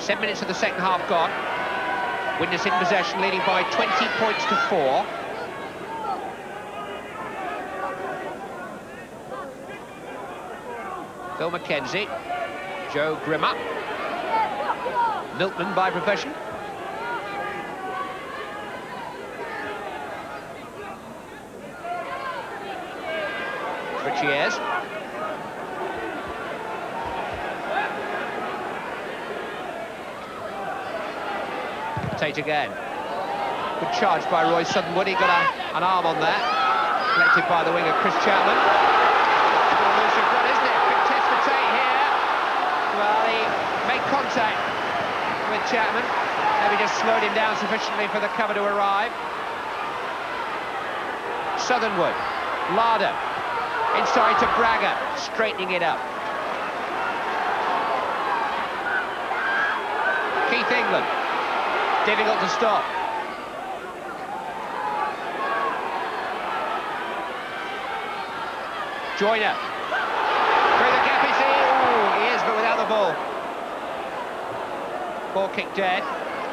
7 minutes of the second half gone. Widnes in possession, leading by 20 points to 4. Phil Mackenzie, Joe Grimmer, milkman by profession. Richie Tate again. Good charge by Roy Southernwood. He got an arm on that. Collected by the winger Chris Chapman. Elusive run, isn't it? Big test for Tate here. Well, he made contact with Chapman. Maybe just slowed him down sufficiently for the cover to arrive. Southernwood. Larder. Inside to Braga. Straightening it up. Keith England. Difficult to stop. Joyner. Through the gap, is he? Ooh, he is, but without the ball. Ball kick dead.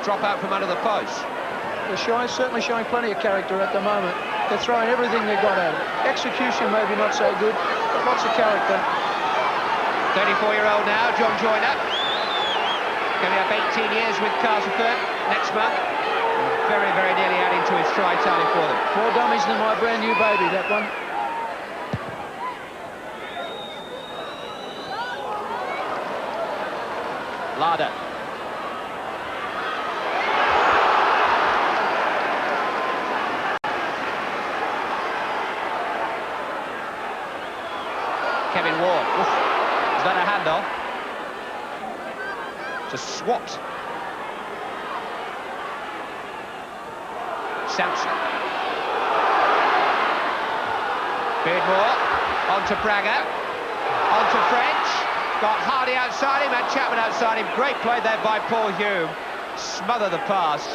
Drop out from under the post. They're certainly showing plenty of character at the moment. They're throwing everything they've got at it. Execution maybe not so good, but lots of character. 34-year-old now, John Joyner. Coming up 18 years with Castleford next month. Very, very nearly adding to his stride tally for them. More dummies than my brand new baby, that one. Larder. Kevin Ward. Oof. Is that a handoff? Just swapped. Sampson. Beardmore. On to Braga. On to French. Got Hardy outside him and Chapman outside him. Great play there by Paul Hume. Smother the pass.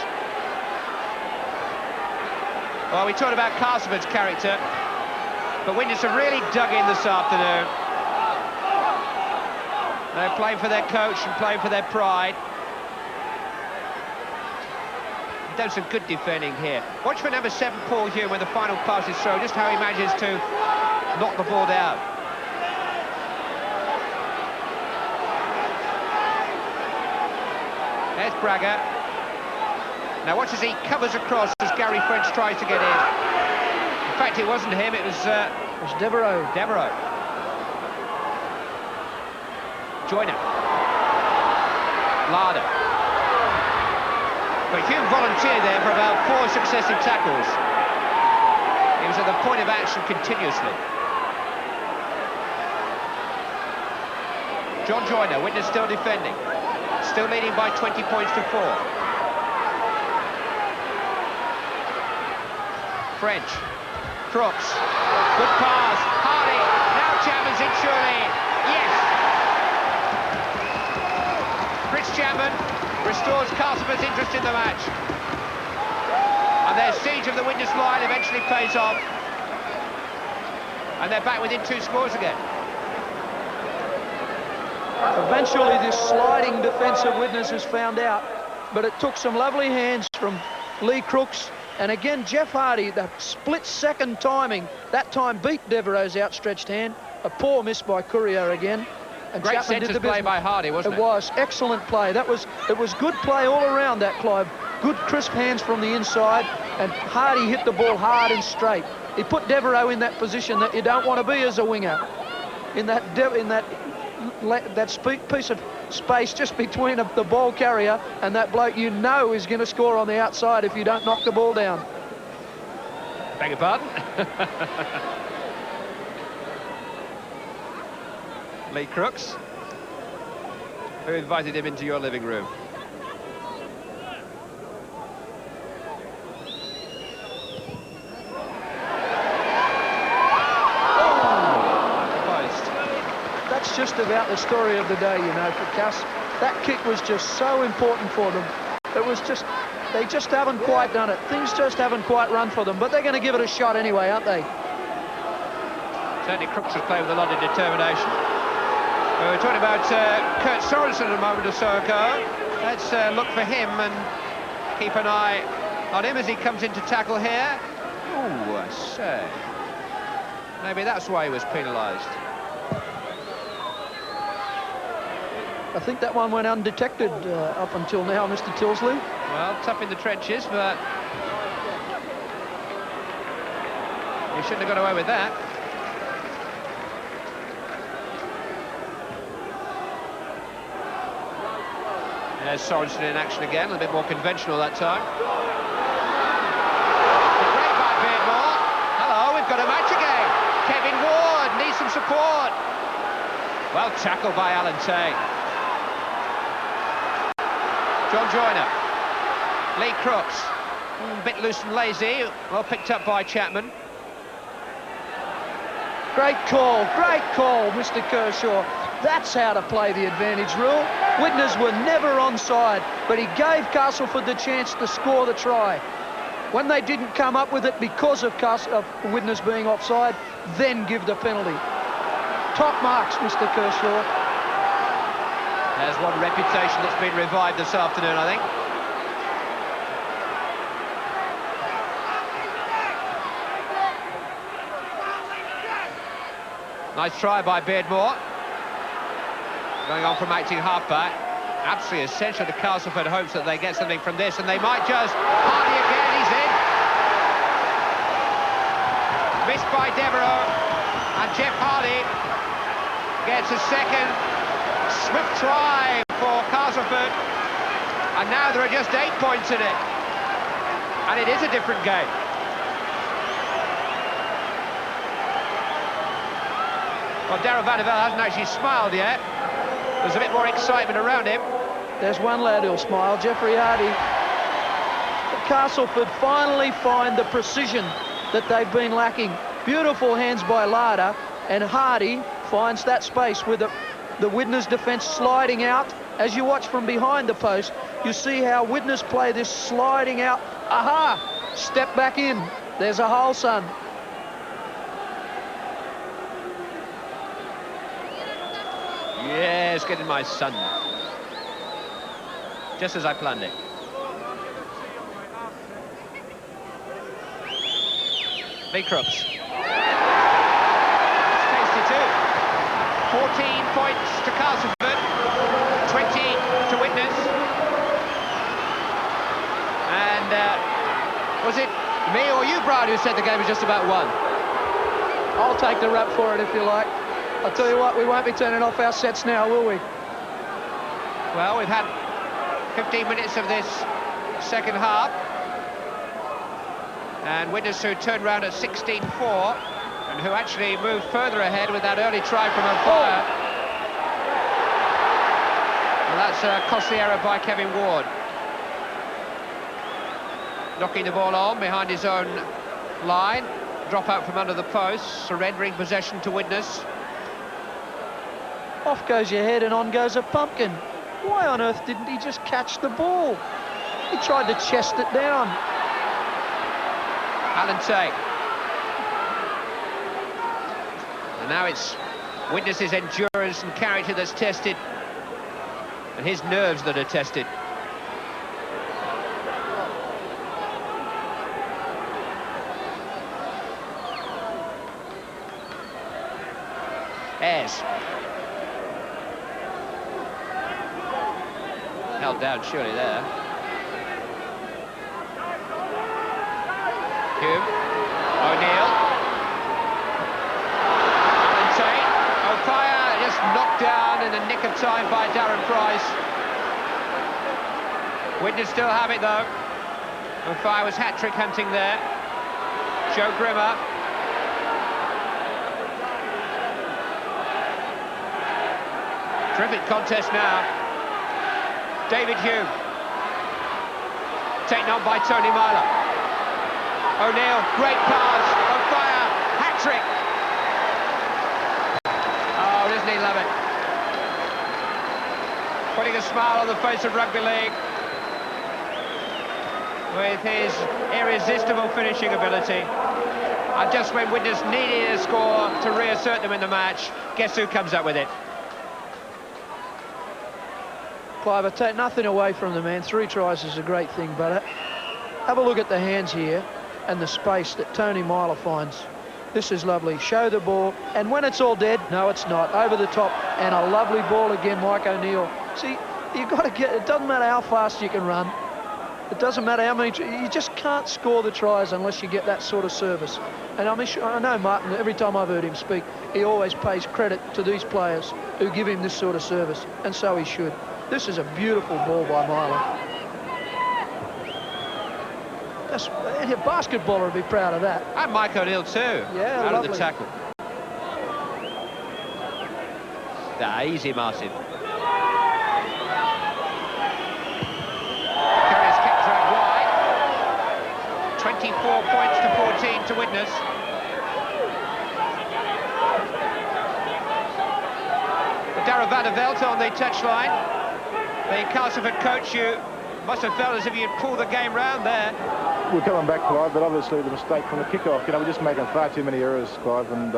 Well, we talked about Castleford's character, but Widnes have really dug in this afternoon. They're playing for their coach and playing for their pride. Done some good defending here. Watch for number 7, Paul Hume, when the final pass is thrown, just how he manages to knock the ball down. There's Braga. Now watch as he covers across as Gary French tries to get in. In fact, it wasn't him, it was Devereaux. Joyner. Larder. But Hume volunteered there for about 4 successive tackles. He was at the point of action continuously. John Joyner, Widnes still defending. Still leading by 20 points to 4. French. Crooks. Good pass. Hardy. Now Chapman's in surely. Yes. Chris Chapman restores Castleford's interest in the match. And their siege of the Widnes line eventually pays off. And they're back within 2 scores again. Eventually this sliding defence of Widnes is found out, but it took some lovely hands from Lee Crooks, and again Jeff Hardy, the split-second timing, that time beat Devereaux's outstretched hand. A poor miss by Courier again. And Great Chapman centre did the play business. by Hardy, wasn't it? It was excellent play. It was good play all around that, Clive. Good crisp hands from the inside, and Hardy hit the ball hard and straight. He put Devereaux in that position that you don't want to be as a winger. In that piece of space just between the ball carrier and that bloke you know is going to score on the outside if you don't knock the ball down. Beg your pardon? Lee Crooks, who invited him into your living room. That's just about the story of the day, you know, for Cass. That kick was just so important for them. It was just, they just haven't quite done it. Things just haven't quite run for them, but they're going to give it a shot anyway, aren't they? Certainly Crooks has played with a lot of determination. We were talking about Kurt Sorensen a moment or so ago. Let's look for him and keep an eye on him as he comes into tackle here. Ooh, I say. Maybe that's why he was penalised. I think that one went undetected up until now, Mr. Tilsley. Well, tough in the trenches, but he shouldn't have got away with that. There's Sorensen in action again, a little bit more conventional that time. Great by Beardmore. Hello, we've got a match again. Kevin Ward needs some support. Well tackled by Alan Tay. John Joyner. Lee Crooks. A bit loose and lazy. Well picked up by Chapman. Great call, Mr. Kershaw. That's how to play the advantage rule. Widnes were never onside, but he gave Castleford the chance to score the try. When they didn't come up with it because of Widnes being offside, then give the penalty. Top marks, Mr. Kershaw. There's one reputation that's been revived this afternoon, I think. Nice try by Beardmore. Going on from acting halfback. Absolutely essential to Castleford hopes that they get something from this, and they might just. Hardy again, he's in. Missed by Devereux, and Jeff Hardy gets a second swift try for Castleford, and now there are just 8 points in it, and it is a different game. Well, Darryl Van der Velde hasn't actually smiled yet. There's a bit more excitement around him. There's one lad who'll smile, Jeffrey Hardy. Castleford finally find the precision that they've been lacking. Beautiful hands by Larder, and Hardy finds that space with the Widnes defence sliding out. As you watch from behind the post, you see how Widnes play this sliding out. Aha! Step back in. There's a hole, son. Yes, get in my son. Just as I planned it. Lee Crooks. It's tasty too. 14 points to Castleford, 20 to Widnes. And was it me or you, Brian, who said the game was just about won? I'll take the rap for it if you like. I'll tell you what, we won't be turning off our sets now, will we? Well, we've had 15 minutes of this second half. And Widnes, who turned round at 16-4, and who actually moved further ahead with that early try from O'Fire. And that's a costly error by Kevin Ward. Knocking the ball on behind his own line. Drop out from under the post, surrendering possession to Widnes. Off goes your head and on goes a pumpkin. Why on earth didn't he just catch the ball? He tried to chest it down. Alan Tay. And now it's Widnes' endurance and character that's tested, and his nerves that are tested. Ayres. Held down surely there. Hume. O'Neill. Alan Tate. O'Fire just knocked down in the nick of time by Darren Price. Widnes still have it though. O'Fire was hat-trick hunting there. Joe Grimmer. Terrific contest now. David Hume. Taken on by Tony Myler. O'Neill, great pass. O'Fire, hat-trick. Oh, doesn't he love it? Putting a smile on the face of rugby league with his irresistible finishing ability. And just when Widnes needed a score to reassert them in the match, guess who comes up with it? Clive, I take nothing away from the man. 3 tries is a great thing, but have a look at the hands here and the space that Tony Myler finds. This is lovely. Show the ball, and when it's all dead, no, it's not. Over the top, and a lovely ball again, Mike O'Neill. See, you've got to get, it doesn't matter how fast you can run. It doesn't matter how many, you just can't score the tries unless you get that sort of service. And I know Martin, every time I've heard him speak, he always pays credit to these players who give him this sort of service, and so he should. This is a beautiful ball by Myler. A basketballer would be proud of that. And Mike O'Neill too. Yeah, out lovely. of the tackle. Easy, Martin. Curry's kick dragged wide. 24 points to 14 to Widnes. Darragh van der Veld on the touchline. The Castleford coach, you must have felt as if you'd pulled the game round there. We're coming back, Clive, but obviously the mistake from the kickoff. We're just making far too many errors, Clive, and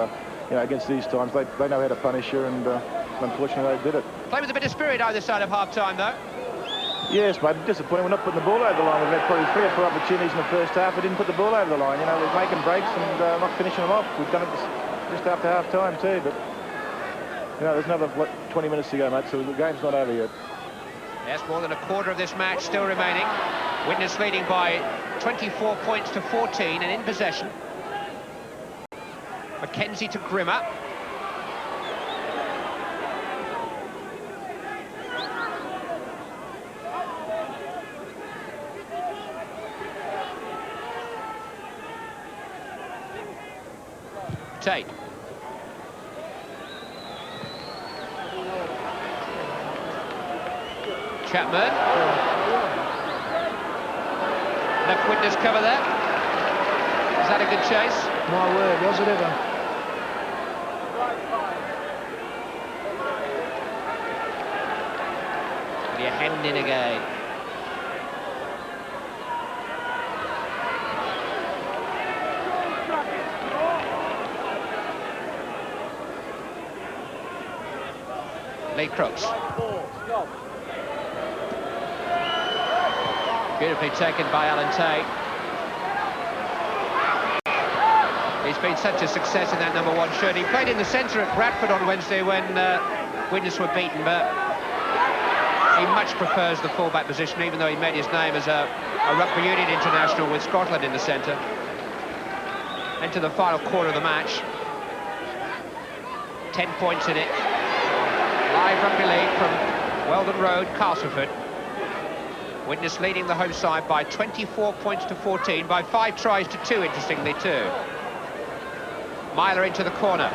against these times, they know how to punish you, and unfortunately they did it. Play with a bit of spirit either side of half-time, though. Yes, mate, disappointing. We're not putting the ball over the line. We've had probably 3 or 4 opportunities in the first half. We didn't put the ball over the line. We're making breaks and not finishing them off. We've done it just after half-time too, but there's another 20 minutes to go, mate, so the game's not over yet. Yes, more than a quarter of this match still remaining. Widnes leading by 24 points to 14 and in possession. Mackenzie to Grimmer. Tate. Chapman. Left Widnes cover there. Is that a good chase? My word, was it ever. And you're heading in again. Lee Crooks. Beautifully taken by Alan Tate. He's been such a success in that #1 shirt. He played in the centre at Bradford on Wednesday when Widnes were beaten, but he much prefers the fullback position, even though he made his name as a rugby union international with Scotland in the centre. Into the final quarter of the match. 10 points in it. Live rugby league from Weldon Road, Castleford. Widnes leading the home side by 24 points to 14, by 5 tries to 2, interestingly, too. Myler into the corner.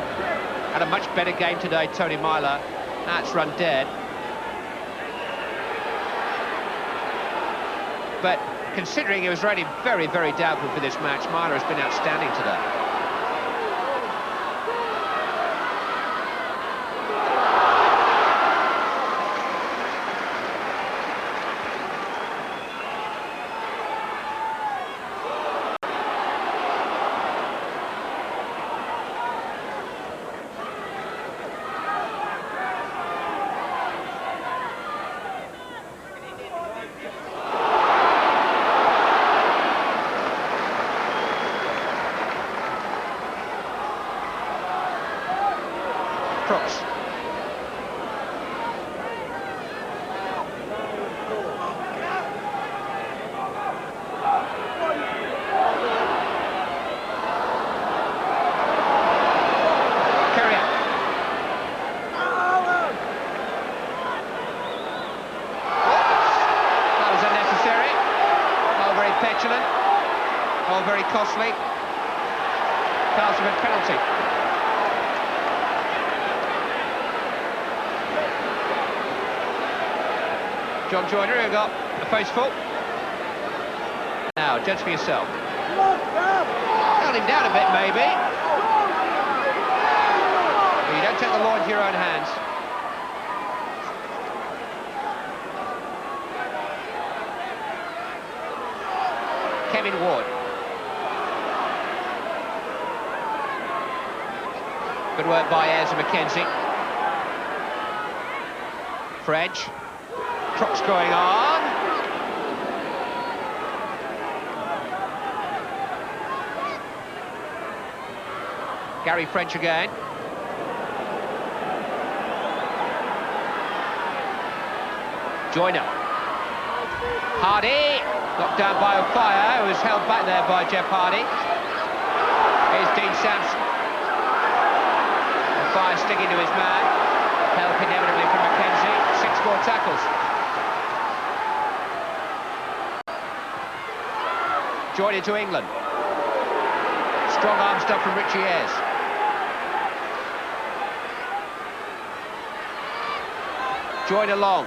Had a much better game today, Tony Myler. That's run dead. But considering he was really very, very doubtful for this match, Myler has been outstanding today. Crooks. Carrier. That was unnecessary. Oh, very petulant. Oh, very costly. Castleford penalty. John Joyner, who got the face full. Now, judge for yourself. Held him down a bit, maybe. But you don't take the law into your own hands. Kevin Ward. Good work by Ayres and Mackenzie. Fredge. Crooks going on. Gary French again. Joyner. Hardy, knocked down by O'Fire, who was held back there by Jeff Hardy. Here's Dean Sampson. O'Fire sticking to his man. Help inevitably from Mackenzie. 6 more tackles. Joyner to England. Strong arm stuff from Richie Ayres. Joyner long.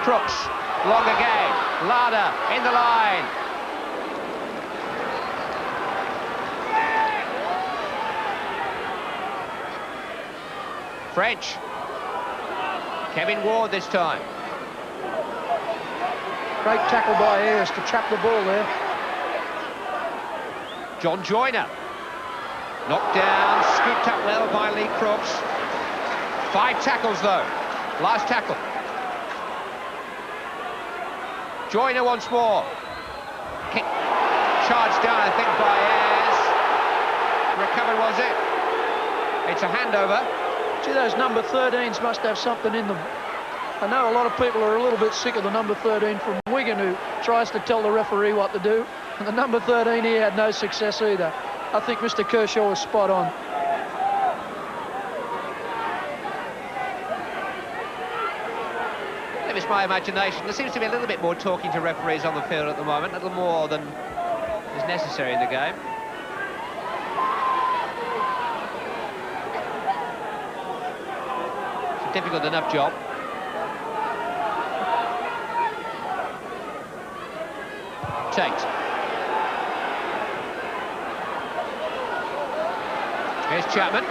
Crooks, long again. Lada in the line. French. Kevin Ward this time. Great tackle by Ayres to trap the ball there. John Joyner. Knocked down, scooped up well by Lee Crooks. 5 tackles though. Last tackle. Joyner once more. Kick charged down, I think, by Ayres. Recovered, was it? It's a handover. Gee, those number 13s must have something in them. I know a lot of people are a little bit sick of the number 13 from Wigan who tries to tell the referee what to do. And the number 13 here had no success either. I think Mr. Kershaw was spot on. Maybe it's my imagination. There seems to be a little bit more talking to referees on the field at the moment, a little more than is necessary in the game. It's a difficult enough job. Tate. Here's Chapman.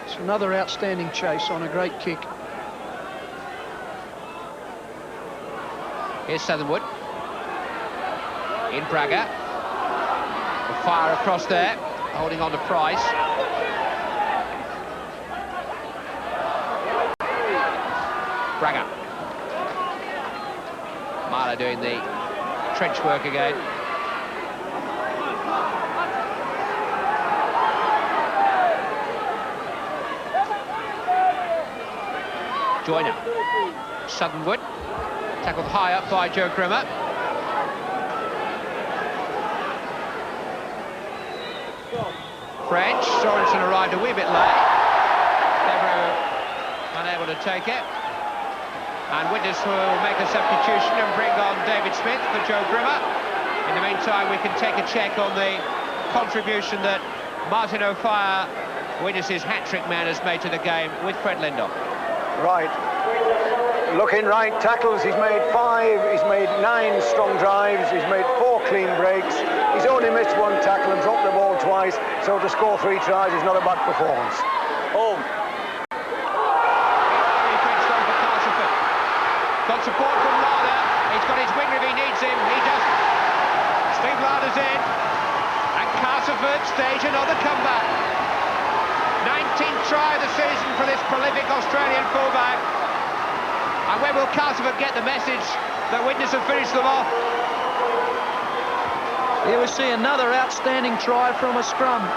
It's another outstanding chase on a great kick. Here's Southernwood. In Braga. A fire across there, holding on to Price. Braga. Marlow doing the trench work again. Joyner. Southernwood. Tackled high up by Joe Grimmer. French. Sorensen arrived a wee bit late. Devereux unable to take it. And Widnes will make a substitution and bring on David Smith for Joe Grimmer. In the meantime, we can take a check on the contribution that Martin O'Fire, Widnes' hat-trick man, has made to the game with Fred Lindop. Right. Looking right, tackles, he's made 5, he's made 9 strong drives, he's made 4 clean breaks, he's only missed 1 tackle and dropped the ball twice, so to score 3 tries is not a bad performance. Home. Got support from Lada. He's got his winger if he needs him. He doesn't. Steve Lada's in. And Castleford stage another comeback. 19th try of the season for this prolific Australian fullback. And when will Castleford get the message that Widnes have finished them off? Here we see another outstanding try from a scrum.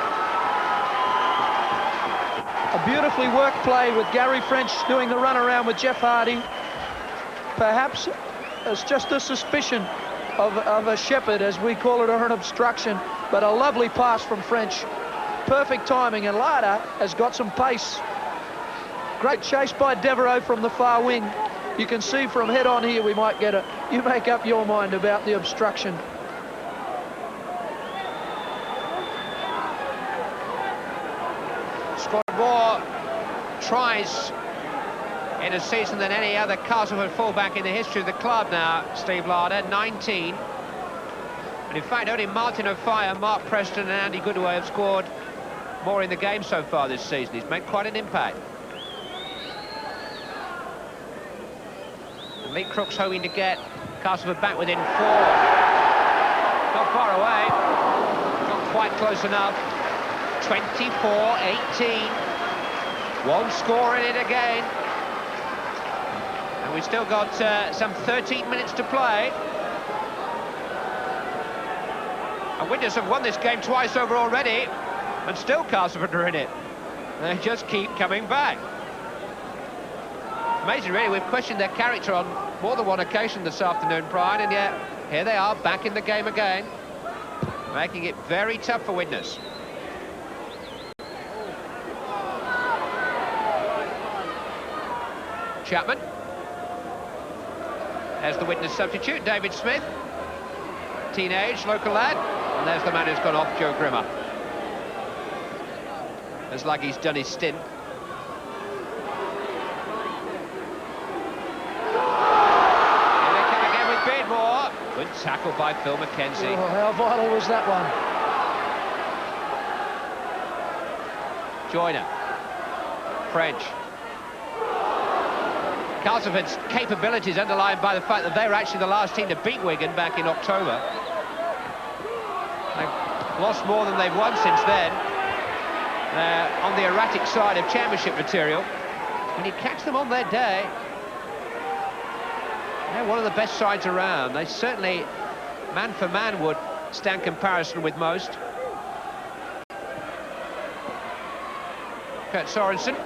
A beautifully worked play with Gary French doing the run around with Jeff Hardy. Perhaps it's just a suspicion of a shepherd, as we call it, or an obstruction, but a lovely pass from French. Perfect timing, and Lada has got some pace. Great chase by Devereux from the far wing. You can see from head on here we might get a... You make up your mind about the obstruction. Scored more tries in a season than any other Castleford fullback in the history of the club now, Steve Lada, 19. And in fact, only Martin O'Fire, Mark Preston and Andy Goodway have scored more in the game so far this season. He's made quite an impact. And Lee Crooks hoping to get Castleford back within 4. Not far away, not quite close enough. 24-18. 1 score in it again. And we've still got some 13 minutes to play. And Widnes have won this game twice over already, and still Castleford are in it. They just keep coming back. Amazing, really. We've questioned their character on more than one occasion this afternoon, Brian, and yet here they are back in the game again, making it very tough for Widnes. Chapman. There's the Widnes substitute, David Smith. Teenage, local lad. And there's the man who's gone off, Joe Grimmer. Looks like he's done his stint. Here they come again with Beardmore. Good tackle by Phil McKenzie. Oh, how vital was that one? Joyner. French. Castleford's capabilities underlined by the fact that they were actually the last team to beat Wigan back in October. They've lost more than they've won since then. On the erratic side of championship material. When you catch them on their day, they're one of the best sides around. They certainly, man for man, would stand comparison with most. Kurt Sorensen,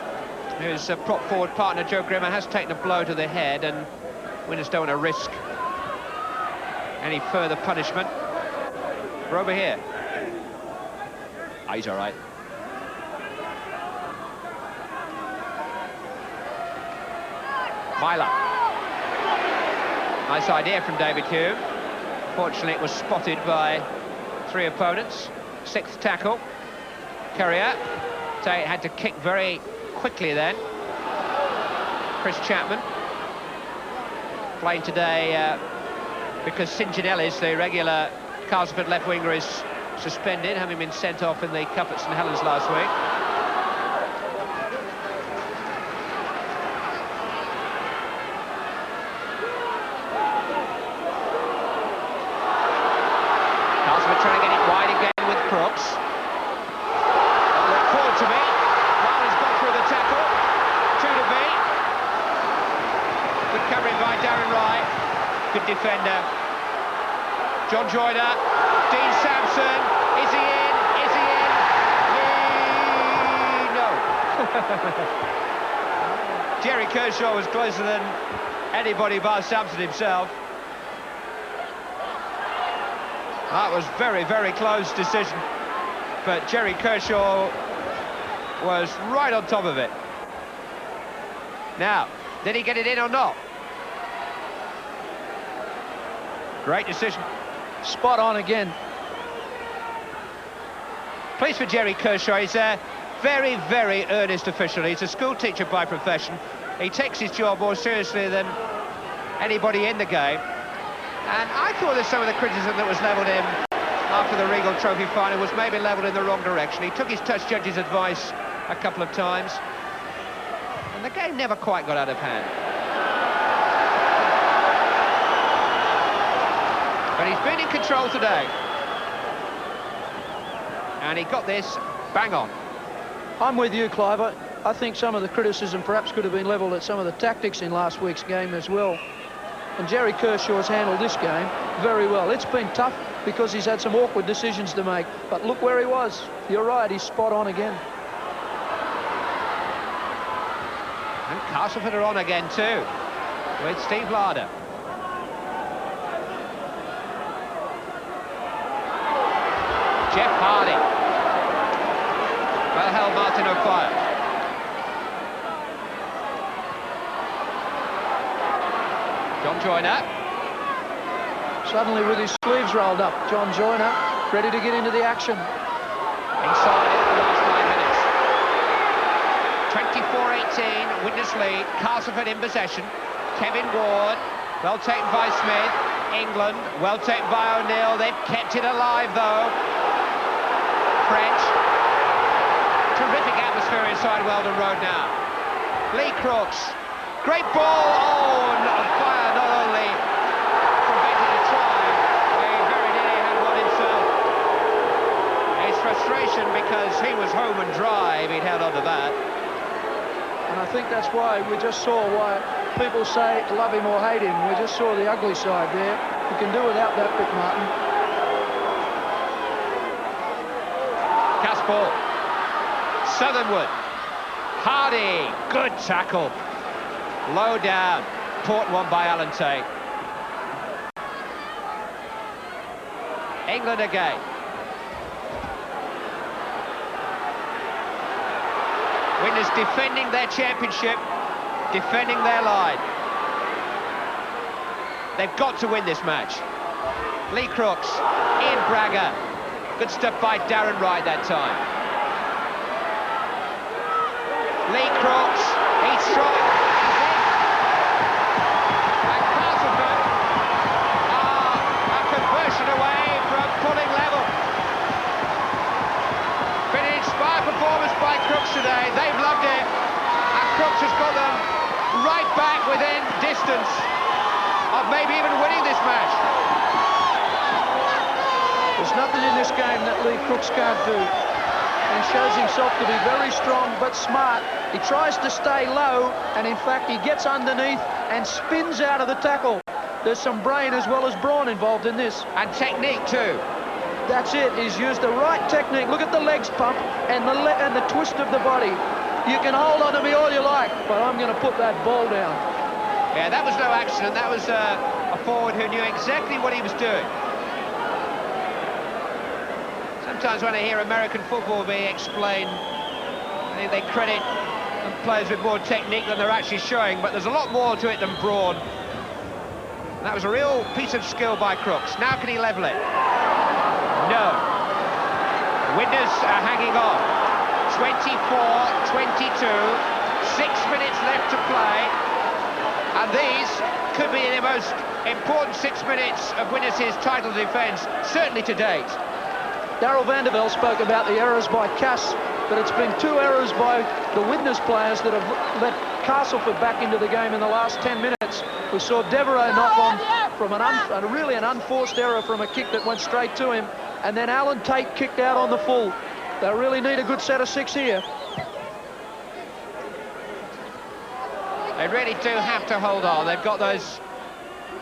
whose prop forward partner Joe Grimmer has taken a blow to the head, and Widnes don't want to risk any further punishment. We're over here. Oh, he's all right. Myler. Nice idea from David Hume. Fortunately, it was spotted by three opponents. Sixth tackle. Courier. Tate had to kick very quickly then. Chris Chapman. Playing today because Sinjanellis, the regular Castleford left winger, is suspended, having been sent off in the Cup at St Helens last week. Castleford trying to get it wide again with Crooks. Look forward to me. Wilder's got through the tackle. 2 to beat. Good covering by Darren Wright. Good defender. John Joyner. Dean Sampson. Is he in? Is he in? No. Jerry Kershaw was closer than anybody bar Sampson himself. That was very, very close decision. But Jerry Kershaw was right on top of it. Now, did he get it in or not? Great decision. Spot on again. Pleased for Jerry Kershaw. He's a very, very earnest official. He's a school teacher by profession. He takes his job more seriously than anybody in the game. And I thought that some of the criticism that was levelled at him after the Regal Trophy final was maybe levelled in the wrong direction. He took his touch judge's advice a couple of times, and the game never quite got out of hand. But he's been in control today. And he got this bang on. I'm with you, Clive. I think some of the criticism perhaps could have been levelled at some of the tactics in last week's game as well. And Jerry Kershaw's handled this game very well. It's been tough because he's had some awkward decisions to make. But look where he was. You're right, he's spot on again. And Castleford are on again too, with Steve Larder. Jeff Hardy. Well held, Martin O'Fire. John Joyner. Suddenly with his sleeves rolled up, John Joyner ready to get into the action. Inside in the last 9 minutes. 24-18, Widnes lead, Castleford in possession. Kevin Ward, well taken by Smith. England, well taken by O'Neill. They've kept it alive though. French. Terrific atmosphere inside Weldon Road now. Lee Crooks. Great ball on fire, not only prevented a try, he very nearly had one himself. His frustration because he was home and dry if he'd held on to that. And I think that's why we just saw why let people say love him or hate him. We just saw the ugly side there. You can do without that bit, Martin. Castle. Southernwood. Hardy. Good tackle. Low down. Port one by Alan Tate. England again. Widnes defending their championship, defending their line. They've got to win this match. Lee Crooks, Ian Bragger. Good stuff by Darren Wright that time. Lee Crooks, he's strong. And Castleford are a conversion away from pulling level. Been an inspired performance by Crooks today. They've loved it. And Crooks has got them right back within distance of maybe even winning this match. There's nothing in this game that Lee Crooks can't do. And shows himself to be very strong but smart. He tries to stay low, and in fact he gets underneath and spins out of the tackle. There's some brain as well as brawn involved in this. And technique too. That's it. He's used the right technique. Look at the legs pump and the twist of the body. You can hold on to me all you like, but I'm going to put that ball down. Yeah, that was no accident. That was a forward who knew exactly what he was doing. Sometimes when I hear American football being explained, I think they credit players with more technique than they're actually showing, but there's a lot more to it than brawn. And that was a real piece of skill by Crooks. Now can he level it? No. Widnes are hanging on. 24-22, 6 minutes left to play, and these could be the most important 6 minutes of Widnes' title defence, certainly to date. Darryl Vandervelde spoke about the errors by Cass, but it's been 2 errors by the Widnes players that have let Castleford back into the game in the last 10 minutes. We saw Devereaux knock on from really an unforced error from a kick that went straight to him, and then Alan Tate kicked out on the full. They really need a good set of 6 here. They really do have to hold on. They've got those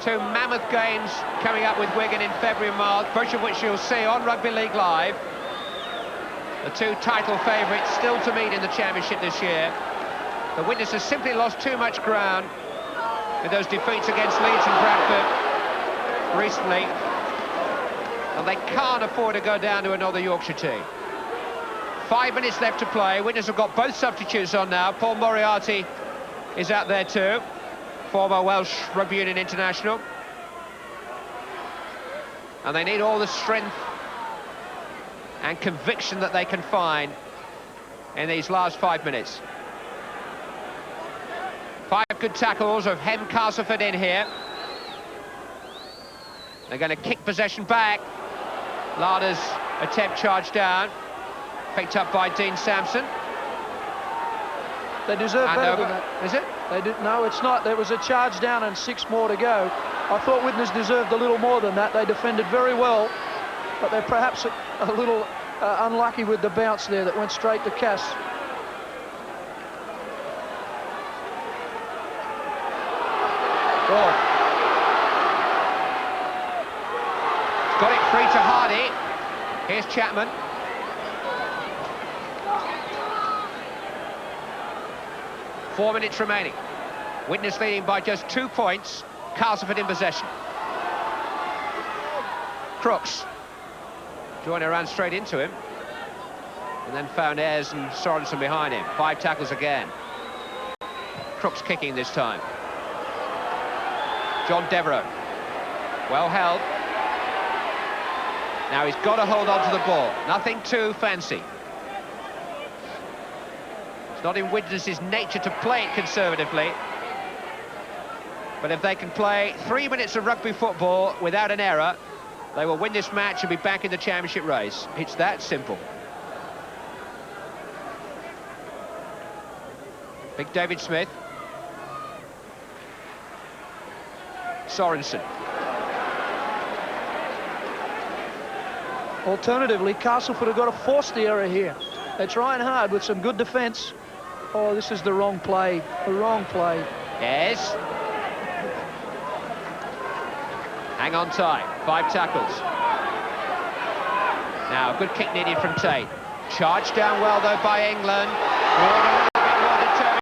2 mammoth games coming up with Wigan in February and March, both of which you'll see on Rugby League Live. The 2 title favourites still to meet in the Championship this year. The Widnes has simply lost too much ground with those defeats against Leeds and Bradford recently, and they can't afford to go down to another Yorkshire team. 5 minutes left to play. Widnes have got both substitutes on now. Paul Moriarty is out there too, former Welsh Rugby Union international. And they need all the strength and conviction that they can find in these last 5 minutes. 5 good tackles have hemmed Castleford in here. They're going to kick possession back. Lada's attempt charged down, picked up by Dean Sampson. They deserve better than that. Is it? They did. No, it's not. There was a charge down and 6 more to go. I thought Widnes deserved a little more than that. They defended very well, but they're perhaps a little unlucky with the bounce there that went straight to Cass. Oh. Got it free to Hardy. Here's Chapman. Four minutes remaining. Widnes leading by just 2 points. Castleford in possession. Crooks. Joyner ran straight into him, and then found Ayres and Sorensen behind him. 5 tackles again. Crooks kicking this time. John Devereaux. Well held. Now he's got to hold on to the ball. Nothing too fancy. It's not in Widnes' nature to play it conservatively. But if they can play 3 minutes of rugby football without an error, they will win this match and be back in the championship race. It's that simple. Big David Smith. Sorensen. Alternatively, Castleford have got to force the error here. They're trying hard with some good defence. Oh, this is the wrong play. The wrong play. Yes. Hang on tight. 5 tackles. Now, good kick needed from Tate. Charged down well, though, by England.